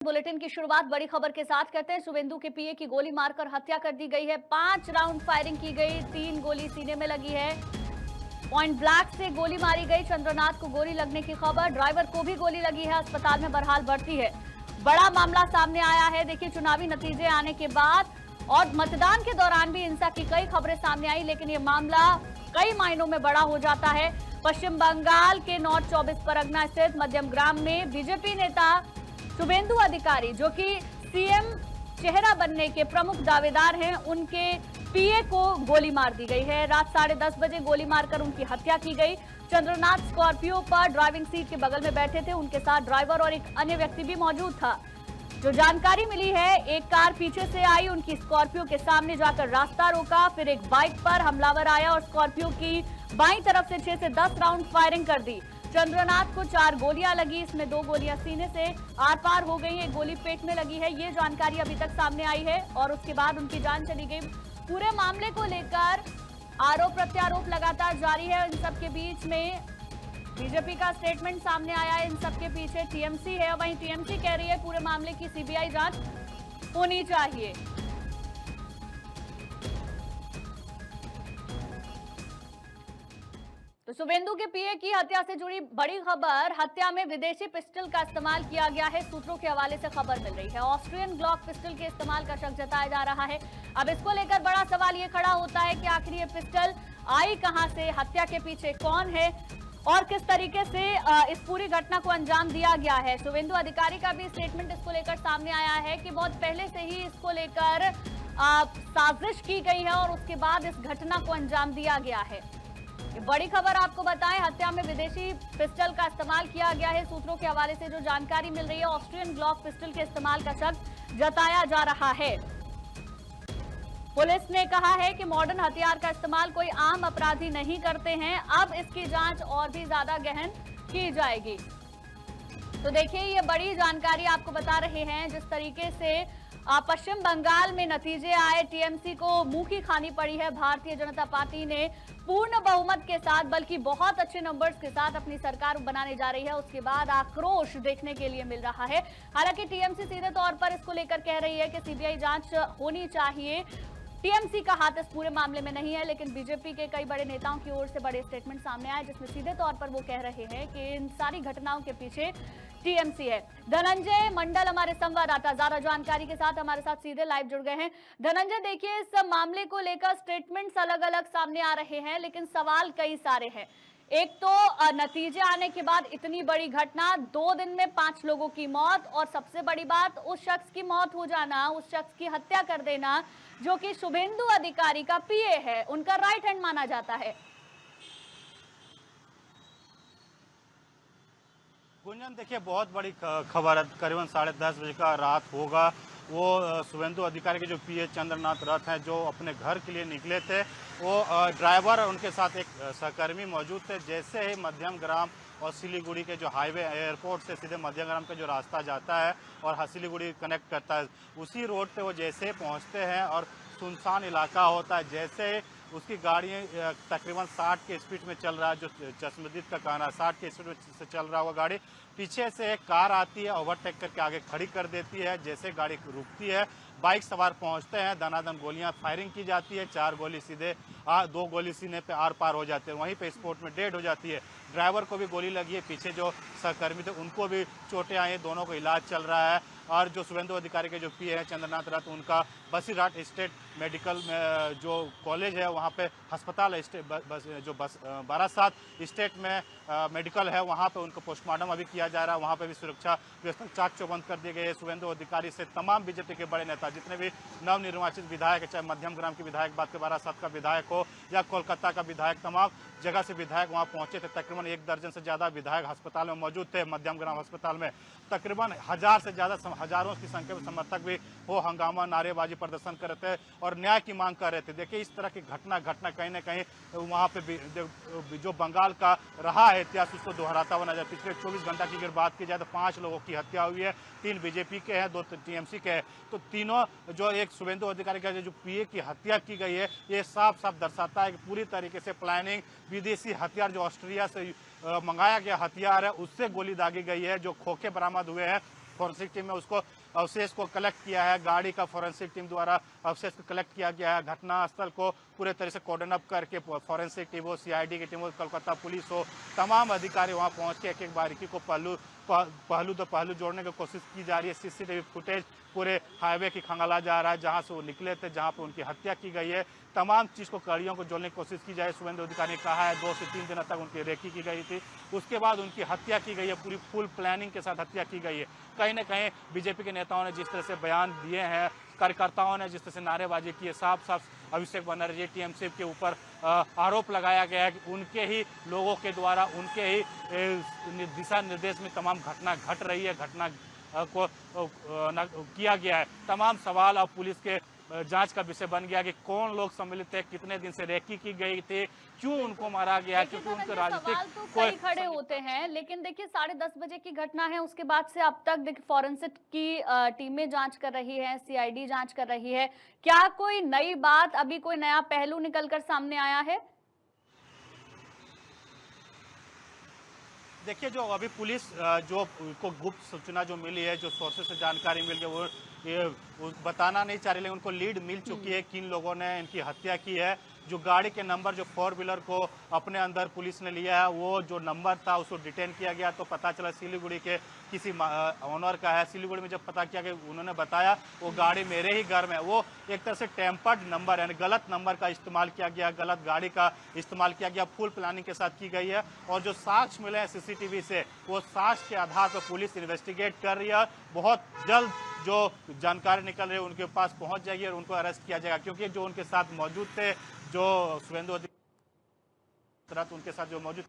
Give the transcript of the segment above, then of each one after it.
Bulletin की शुरुआत बड़ी खबर के साथ करते हैं। शुभेंदु के पीए की गोली मारकर हत्या कर दी गई है। 5 राउंड फायरिंग की गई, 3 गोली सीने में लगी है। पॉइंट ब्लैंक से गोली मारी गई। चंद्रनाथ को गोली लगने की खबर, ड्राइवर को भी गोली लगी है, अस्पताल में बहरहाल भर्ती है। बड़ा मामला सामने आया है। देखिए, चुनावी नतीजे आने के बाद और मतदान के दौरान भी हिंसा की कई खबरें सामने आई, लेकिन ये मामला कई मायनों में बड़ा हो जाता है। पश्चिम बंगाल के नॉर्थ 24 परगना स्थित मध्यम ग्राम में बीजेपी नेता शुभेंदु अधिकारी, जो कि सीएम चेहरा बनने के प्रमुख दावेदार हैं, उनके पीए को गोली मार दी गई है। रात 10:30 बजे गोली मारकर उनकी हत्या की गई। चंद्रनाथ स्कॉर्पियो पर ड्राइविंग सीट के बगल में बैठे थे। उनके साथ ड्राइवर और एक अन्य व्यक्ति भी मौजूद था। जो जानकारी मिली है, एक कार पीछे से आई, उनकी स्कॉर्पियो के सामने जाकर रास्ता रोका, फिर एक बाइक पर हमलावर आया और स्कॉर्पियो की बाईं तरफ से 6 से 10 राउंड फायरिंग कर दी। चंद्रनाथ को 4 गोलियां लगी, इसमें 2 गोलियां सीने से आर पार हो गई, एक गोली पेट में लगी है। ये जानकारी अभी तक सामने आई है और उसके बाद उनकी जान चली गई। पूरे मामले को लेकर आरोप प्रत्यारोप लगातार जारी है। इन सबके बीच में बीजेपी का स्टेटमेंट सामने आया है। इन सबके पीछे टीएमसी है। वहीं टीएमसी कह रही है पूरे मामले की सीबीआई जांच होनी चाहिए। तो शुभेंदु के पीए की हत्या से जुड़ी बड़ी खबर, हत्या में विदेशी पिस्टल का इस्तेमाल किया गया है, सूत्रों के हवाले से खबर मिल रही है। ऑस्ट्रियन ग्लॉक पिस्टल के इस्तेमाल का शक जताया जा रहा है। अब इसको लेकर बड़ा सवाल ये खड़ा होता है कि आखिर ये पिस्टल आई कहां से, हत्या के पीछे कौन है और किस तरीके से इस पूरी घटना को अंजाम दिया गया है। शुभेंदु अधिकारी का भी स्टेटमेंट इसको लेकर सामने आया है कि बहुत पहले से ही इसको लेकर साजिश की गई है और उसके बाद इस घटना को अंजाम दिया गया है। ये बड़ी खबर आपको बताएं, हत्या में विदेशी पिस्टल का इस्तेमाल किया गया है। सूत्रों के हवाले से जो जानकारी मिल रही है, ऑस्ट्रियन ग्लॉक पिस्टल के इस्तेमाल का शक जताया जा रहा है। पुलिस ने कहा है कि मॉडर्न हथियार का इस्तेमाल कोई आम अपराधी नहीं करते हैं। अब इसकी जांच और भी ज्यादा गहन की जाएगी। तो देखिए, ये बड़ी जानकारी आपको बता रहे हैं। जिस तरीके से पश्चिम बंगाल में नतीजे आए, टीएमसी को मुंह की खानी पड़ी है। भारतीय जनता पार्टी ने पूर्ण बहुमत के साथ, बल्कि बहुत अच्छे नंबर्स के साथ अपनी सरकार बनाने जा रही है। उसके बाद आक्रोश देखने के लिए मिल रहा है। हालांकि टीएमसी सीधे तौर पर इसको लेकर कह रही है कि सीबीआई जांच होनी चाहिए। टीएमसी का हाथ इस पूरे मामले में नहीं है, लेकिन बीजेपी के कई बड़े नेताओं की ओर से बड़े स्टेटमेंट सामने आए, जिसमें सीधे तौर पर वो कह रहे हैं कि इन सारी घटनाओं के पीछे टीएमसी है। धनंजय मंडल हमारे संवाददाता ज्यादा जानकारी के साथ हमारे साथ सीधे लाइव जुड़ गए हैं। धनंजय, देखिए, इस मामले को लेकर स्टेटमेंट्स अलग अलग सामने आ रहे हैं, लेकिन सवाल कई सारे हैं। एक तो नतीजे आने के बाद इतनी बड़ी घटना, 2 दिन में 5 लोगों की मौत, और सबसे बड़ी बात उस शख्स की मौत हो जाना, उस शख्स की हत्या कर देना जो कि शुभेंदु अधिकारी का पीए है, उनका राइट हैंड माना जाता है। गुंजन, देखिए, बहुत बड़ी खबर है। करीबन 10:30 बजे का रात होगा। वो शुभेंदु अधिकारी के जो पीए चंद्रनाथ रथ हैं, जो अपने घर के लिए निकले थे, वो ड्राइवर और उनके साथ एक सहकर्मी मौजूद थे। जैसे ही मध्यम ग्राम और सिलीगुड़ी के जो हाईवे, एयरपोर्ट से सीधे मध्यम ग्राम का जो रास्ता जाता है और सिलीगुड़ी कनेक्ट करता है, उसी रोड पे वो जैसे पहुंचते हैं और सुनसान इलाका होता है। जैसे उसकी गाड़ी तकरीबन 60 के स्पीड में चल रहा है, जो चश्मदीद का कहना है, 60 के स्पीड से चल रहा हुआ गाड़ी, पीछे से एक कार आती है, ओवरटेक करके आगे खड़ी कर देती है। जैसे गाड़ी रुकती है, बाइक सवार पहुंचते हैं, दनादन गोलियां फायरिंग की जाती है। 4 गोली सीधे 2 गोली सीने पे आर पार हो जाते हैं, वहीं पे स्पॉट में डेड हो जाती है। ड्राइवर को भी गोली लगी है, पीछे जो सहकर्मी थे उनको भी चोटें आई हैं, दोनों को इलाज चल रहा है। और जो शुभेंदु अधिकारी के जो पीए हैं चंद्रनाथ रथ, उनका बसीरहाट स्टेट मेडिकल में जो कॉलेज है, वहाँ पे अस्पताल बारासात स्टेट में मेडिकल है, वहाँ पे उनको पोस्टमार्टम अभी किया जा रहा है। वहाँ पे भी सुरक्षा व्यवस्था चाक चौबंद कर दी गई है। शुभेंदु अधिकारी से तमाम बीजेपी के बड़े नेता, जितने भी नवनिर्वाचित विधायक है, चाहे मध्यम ग्राम के विधायक बात के बारासात का विधायक हो या कोलकाता का विधायक, तमाम जगह से विधायक वहाँ पहुंचे थे। तकरीबन 1 दर्जन से ज़्यादा विधायक अस्पताल में मौजूद थे। मध्यम ग्राम अस्पताल में तकरीबन 1000 से ज़्यादा, हजारों की संख्या में समर्थक भी वो हंगामा, नारेबाजी, प्रदर्शन कर रहे थे और न्याय की मांग कर रहे थे। देखिए, इस तरह की घटना कहीं ना कहीं वहाँ पे जो बंगाल का रहा है इतिहास, उसको दोहराता हुआ नजर। पिछले 24 घंटा की अगर बात की जाए तो 5 लोगों की हत्या हुई है। 3 बीजेपी के हैं, 2 टीएमसी के हैं। तो तीनों, जो एक शुभेंदु अधिकारी का जो पीए की हत्या की गई है, ये साफ साफ दर्शाता है कि पूरी तरीके से प्लानिंग, विदेशी हथियार जो ऑस्ट्रेलिया से मंगाया गया हथियार है, उससे गोली दागी गई है। जो खोखे बरामद हुए हैं फॉरेंसिक टीम में उसको अवशेष को कलेक्ट किया है। गाड़ी का फॉरेंसिक टीम द्वारा अवशेष को कलेक्ट किया गया है। घटनास्थल को पूरे तरह से कॉर्डन अप करके फॉरेंसिक टीम हो, सीआईडी की टीम हो, कोलकाता पुलिस हो, तमाम अधिकारी वहां पहुंच के एक एक बारीकी को पहलू दो पहलू जोड़ने की कोशिश की जा रही है। सीसीटीवी फुटेज पूरे हाईवे की खंगाला जा रहा है, जहां से वो निकले थे, जहां पर उनकी हत्या की गई है। तमाम चीज को कड़ियों को जोड़ने की कोशिश की जाए। शुभेंदु अधिकारी ने कहा है 2 से 3 दिन तक उनकी रेकी की गई थी, उसके बाद उनकी हत्या की गई है। पूरी फुल प्लानिंग के साथ हत्या की गई है। कहीं ना कहीं बीजेपी के नेताओं ने जिस तरह से बयान दिए हैं, कार्यकर्ताओं ने जिस तरह से नारेबाजी की है, साफ साफ अभिषेक बनर्जी टीएमसी के ऊपर आरोप लगाया गया है कि उनके ही लोगों के द्वारा, उनके ही दिशा निर्देश में तमाम घटना घट रही है, घटना को किया गया है। तमाम सवाल अब पुलिस के जांच का विषय बन गया कि कौन लोग सम्मिलित थे, कितने दिन से रेकी की गई थी, क्यों उनको मारा गया, क्योंकि उनके राजनीतिक तो कई खड़े होते हैं। लेकिन देखिए 10:30 बजे की घटना है, उसके बाद से अब तक देखिए फॉरेंसिक की टीमें जांच कर रही है, सीआईडी जांच कर रही है। क्या कोई नई बात, अभी कोई नया पहलू निकलकर सामने आया है? देखिए, जो अभी पुलिस जो को गुप्त सूचना जो मिली है, जो सोर्सेस से जानकारी मिल गई, वो बताना नहीं चाह रहे, लेकिन उनको लीड मिल चुकी है किन लोगों ने इनकी हत्या की है। जो गाड़ी के नंबर, जो 4 व्हीलर को अपने अंदर पुलिस ने लिया है, वो जो नंबर था उसको डिटेन किया गया, तो पता चला सिलीगुड़ी के किसी ऑनर का है। सिलीगुड़ी में जब पता किया कि उन्होंने बताया वो गाड़ी मेरे ही घर में, वो एक तरह से टेम्पर्ड नंबर यानी गलत नंबर का इस्तेमाल किया गया, गलत गाड़ी का इस्तेमाल किया गया, फुल प्लानिंग के साथ की गई है। और जो साक्ष्य मिले हैं सीसीटीवी से, वो साक्ष्य के आधार पर पुलिस इन्वेस्टिगेट कर रही है। बहुत जल्द जो जानकारी निकल रही है उनके पास पहुंच जाएगी और उनको अरेस्ट किया जाएगा, क्योंकि जो उनके साथ मौजूद थे, जो शुभेंदु अधिकारी उनके साथ जो मौजूद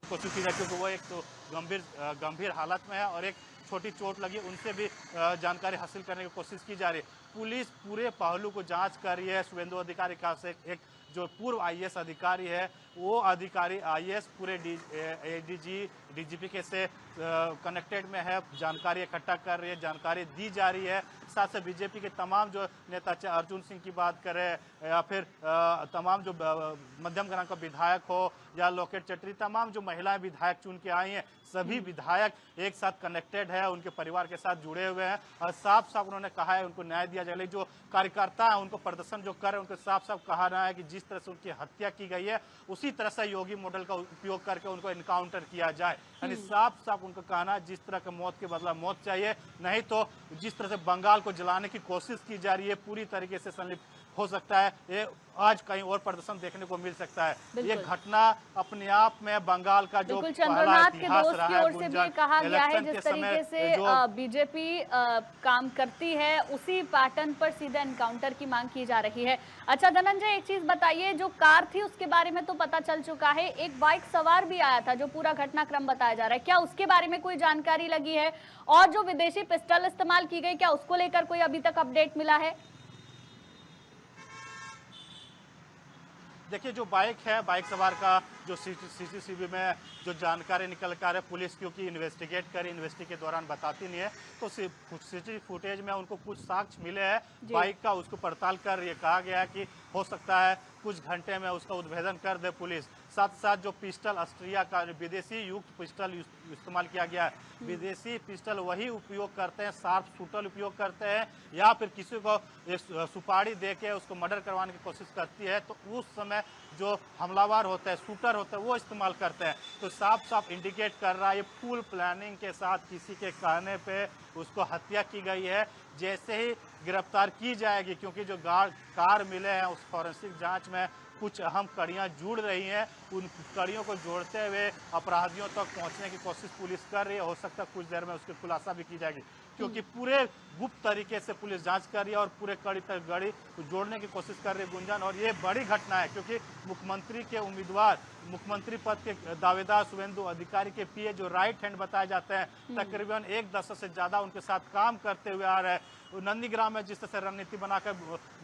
कोशिश की जाए, क्योंकि वो एक तो गंभीर हालत में है और एक छोटी चोट लगी, उनसे भी जानकारी हासिल करने की कोशिश की जा रही है। पुलिस पूरे पहलू को जांच कर रही है। शुभेंदु अधिकारी का से एक जो पूर्व आईएएस अधिकारी है, वो अधिकारी आईएएस पूरे डीजीपी के से कनेक्टेड में है, जानकारी इकट्ठा कर रही है, जानकारी दी जा रही है। साथ से बीजेपी के तमाम जो नेता, चाहे अर्जुन सिंह की बात करें या फिर तमाम जो मध्यम ग्राम का विधायक हो या लोकेट चटरी, तमाम जो महिलाएं विधायक चुन के आई हैं, सभी विधायक एक साथ कनेक्टेड है, उनके परिवार के साथ जुड़े हुए हैं और साफ साफ उन्होंने कहा है उनको न्याय दिया जाए। जो कार्यकर्ता है, उनको प्रदर्शन जो कर रहे हैं, उनको साफ साफ कहा रहा है कि जिस तरह से उनकी हत्या की गई है, उसी तरह से योगी मॉडल का उपयोग करके उनको इनकाउंटर किया जाए। यानी साफ साफ उनका कहना है जिस तरह के मौत के बदला मौत चाहिए, नहीं तो जिस तरह से बंगाल को जलाने की कोशिश की जा रही है, पूरी तरीके से संलिप्त हो सकता है। ये आज कहीं और प्रदर्शन देखने को मिल सकता है। ये घटना अपने आप में बंगाल का जो चंद्रनाथ के दोस्त की ओर से भी कहा गया है जिस तरीके से बीजेपी काम करती है, उसी पैटर्न पर सीधा एनकाउंटर की मांग की जा रही है। अच्छा धनंजय, एक चीज बताइए, जो कार थी उसके बारे में तो पता चल चुका है, एक बाइक सवार भी आया था जो पूरा घटनाक्रम बताया जा रहा है, क्या उसके बारे में कोई जानकारी लगी है? और जो विदेशी पिस्टल इस्तेमाल की गई, क्या उसको लेकर कोई अभी तक अपडेट मिला है? देखिए, जो बाइक है, बाइक सवार का जो सीसीटीवी में जो जानकारी निकल कर है, पुलिस क्योंकि इन्वेस्टिगेट करी, इन्वेस्टिगेट के दौरान बताती नहीं है, तो सीसीटीवी फुटेज में उनको कुछ साक्ष्य मिले हैं बाइक का, उसको पड़ताल कर रही है। कहा गया है कि हो सकता है कुछ घंटे में उसका उद्भेदन कर दे पुलिस। साथ साथ जो पिस्टल ऑस्ट्रिया का विदेशी युक्त पिस्टल इस्तेमाल किया गया है, विदेशी पिस्टल वही उपयोग करते हैं, शार्प शूटर उपयोग करते हैं, या फिर किसी को एक सुपारी दे के उसको मर्डर करवाने की कोशिश करती है, तो उस समय जो हमलावर होते हैं, शूटर होते हैं, वो इस्तेमाल करते हैं। तो साफ साफ इंडिकेट कर रहा है ये फुल प्लानिंग के साथ किसी के कहने पे उसको हत्या की गई है। जैसे ही गिरफ्तार की जाएगी, क्योंकि जो कार मिले हैं उस फॉरेंसिक जांच में कुछ अहम कड़ियां जुड़ रही हैं, उन कड़ियों को जोड़ते हुए अपराधियों तक पहुंचने की कोशिश पुलिस कर रही है। हो सकता है कुछ देर में उसकी खुलासा भी की जाएगी, क्योंकि पूरे गुप्त तरीके से पुलिस जांच कर रही है और पूरे कड़ी तक गड़ी जोड़ने की कोशिश कर रही है गुंजन। और ये बड़ी घटना है, क्योंकि मुख्यमंत्री के उम्मीदवार, मुख्यमंत्री पद के दावेदार शुभेंदु अधिकारी के पीए जो राइट हैंड बताए जाते हैं, तकरीबन 1 दशक से ज्यादा उनके साथ काम करते हुए आ रहे हैं। नंदीग्राम में जिस तरह से रणनीति बनाकर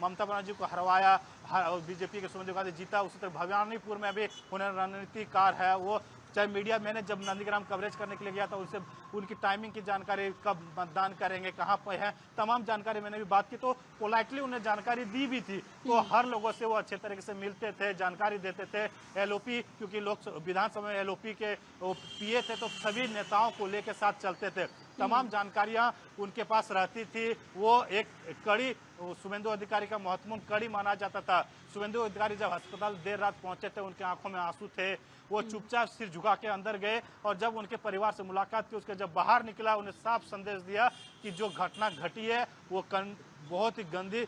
ममता बनर्जी को हरवाया और बीजेपी के शुभेंदु अधिकारी जीता, उसी तरह भवानीपुर में भी उन्हें रणनीतिकार है वो। चाहे मीडिया, मैंने जब नंदीग्राम कवरेज करने के लिए गया था, उनसे उनकी टाइमिंग की जानकारी, कब मतदान करेंगे, कहाँ पर है, तमाम जानकारी मैंने भी बात की, तो पोलाइटली उन्हें जानकारी दी भी थी। तो हर लोगों से वो अच्छे तरीके से मिलते थे, जानकारी देते थे। एलओपी, क्योंकि लोग विधानसभा में एलओपी के पीए थे, तो सभी नेताओं को लेकर साथ चलते थे। तमाम जानकारियां उनके पास रहती थी। वो एक कड़ी शुभेंदु अधिकारी का महत्वपूर्ण कड़ी माना जाता था। शुभेंदु अधिकारी जब अस्पताल देर रात पहुंचे थे, उनके आंखों में आंसू थे, वो चुपचाप सिर झुका के अंदर गए और जब उनके परिवार से मुलाकात की, उसके जब बाहर निकला, उन्हें साफ संदेश दिया कि जो घटना घटी है वो बहुत ही गंदी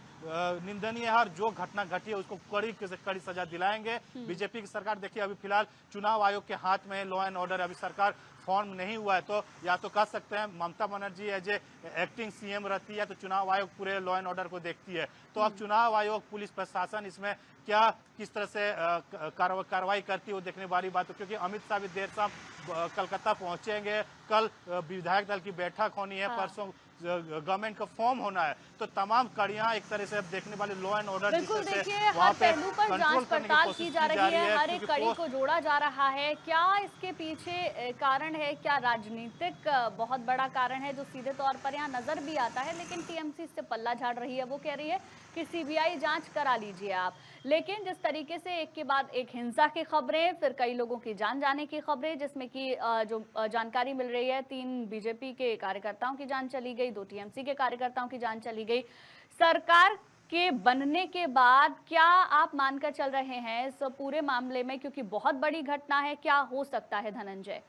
निंदनीय है और जो घटना घटी है उसको कड़ी से कड़ी सजा दिलाएंगे। बीजेपी की सरकार देखिए अभी फिलहाल चुनाव आयोग के हाथ में है लॉ एंड ऑर्डर, अभी सरकार फॉर्म नहीं हुआ है तो या तो कह सकते हैं Mamata Banerjee as a acting CM रहती है तो चुनाव आयोग पूरे लॉ एंड ऑर्डर को देखती है। तो अब चुनाव आयोग, पुलिस प्रशासन इसमें क्या किस तरह से कार्रवाई करती है वो देखने वाली बात है, क्योंकि अमित शाह भी देर शाम कलकत्ता पहुंचेंगे, कल विधायक दल की बैठक होनी है, परसों गवर्नमेंट का फॉर्म होना है, तो तमाम कड़ियां एक तरह से अब देखने वाले लॉ एंड ऑर्डर बिल्कुल देखिए हर पहलू पर जांच पड़ताल की जा रही है, हर एक कड़ी को जोड़ा जा रहा है। क्या इसके पीछे कारण है, क्या राजनीतिक बहुत बड़ा कारण है जो सीधे तौर पर यहाँ नजर भी आता है, लेकिन टीएमसी इससे पल्ला झाड़ रही है। वो कह रही है कि सीबीआई जांच करा लीजिए आप, लेकिन जिस तरीके से एक के बाद एक हिंसा की खबरें, फिर कई लोगों की जान जाने की खबरें, जिसमें कि जो जानकारी मिल रही है 3 बीजेपी के कार्यकर्ताओं की जान चली गई, 2 टीएमसी के कार्यकर्ताओं की जान चली गई। सरकार के बनने के बाद क्या आप मानकर चल रहे हैं इस पूरे मामले में, क्योंकि बहुत बड़ी घटना है, क्या हो सकता है धनंजय?